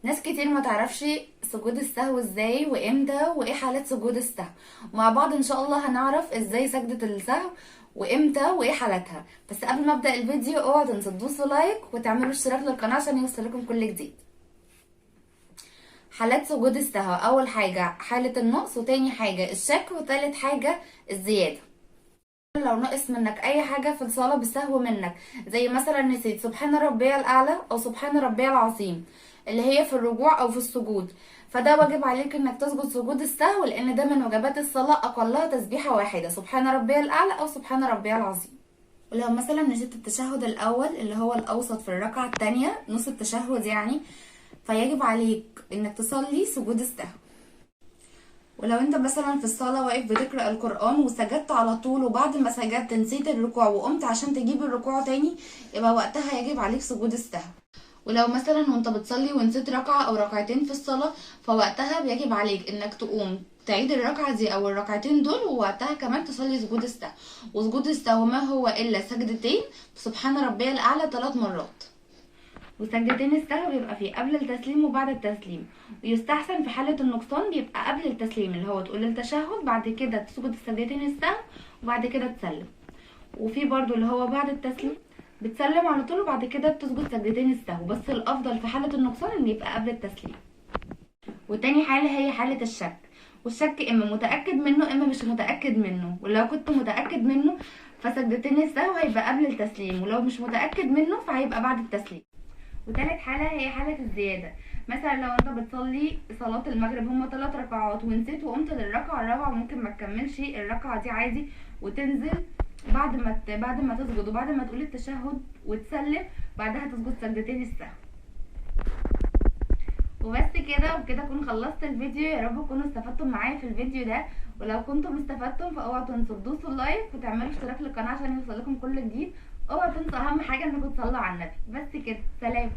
ناس كتير ما تعرفش سجود السهو ازاي وامتى وايه حالات سجود السهو. مع بعض ان شاء الله هنعرف ازاي سجدة السهو وامتى وايه حالاتها. بس قبل ما ابدا الفيديو اوعوا تنسوا تدوسوا لايك وتعملوا اشتراك للقناه عشان يوصلكم كل جديد. حالات سجود السهو: اول حاجه حاله النقص، وتاني حاجه الشك، وتالت حاجه الزياده. لو نقص منك اي حاجه في الصلاه بالسهو منك، زي مثلا نسيت سبحان ربي الاعلى او سبحان ربي العظيم اللي هي في الركوع او في السجود، فده واجب عليك انك تسجد سجود السهو، لان ده من وجبات الصلاه اقلها تسبيحه واحده، سبحان ربي الاعلى او سبحان ربي العظيم. ولو مثلا نسيت التشهد الاول اللي هو الاوسط في الركعه الثانيه، نص التشهد يعني، فيجب عليك انك تصلي سجود السهو. ولو انت مثلا في الصلاة واقف بتقرأ القرآن وسجدت على طول، وبعد ما سجدت نسيت الركوع وقمت عشان تجيب الركوع تاني، يبقى وقتها يجب عليك سجود السهو. ولو مثلا وانت بتصلي ونسيت ركعة او ركعتين في الصلاة، فوقتها بيجب عليك انك تقوم تعيد الركعة دي او الركعتين دول، ووقتها كمان تصلي سجود السهو. وسجود السهو ما هو الا سجدتين سبحان ربي الاعلى 3 مرات. وسجدتين السهو بيبقى فيه قبل التسليم وبعد التسليم، ويستحسن في حالة النقصان بيبقى قبل التسليم، اللي هو تقول التشهد بعد كده تسجد السجدتين السهو وبعد كده تسلم. وفي برضو اللي هو بعد التسليم بتسلم على طول وبعد كده تسجد سجدتين السهو، بس الافضل في حالة النقصان ان يبقى قبل التسليم. وتاني حالة هي حالة الشك، والشك اما متأكد منه اما مش متأكد منه. ولو كنت متأكد منه فسجدتين السهو هيبقى قبل التسليم، ولو مش متأكد منه فهيبقى بعد التسليم. وتالت حالة هي حالة الزيادة. مثلا لو انت بتصلي صلاة المغرب هما 3 ركعات ونسيت وقمت للركعة الرابعة، وممكن ما تكملش الركعة دي عادي وتنزل بعد ما تسجد وبعد ما تقول التشهد وتسلم، بعدها تسجد سجدتين السهو. وبس كده وبكده اكون خلصت الفيديو. يا رب تكونوا استفدتم معايا في الفيديو ده، ولو كنتم استفدتم فاوعوا تنسوا تدوسوا اللايك وتعملوا اشتراك للقناه عشان يوصلكم كل جديد. اوعوا تنسوا اهم حاجه انكم تصلوا على النبي. بس كده، سلام.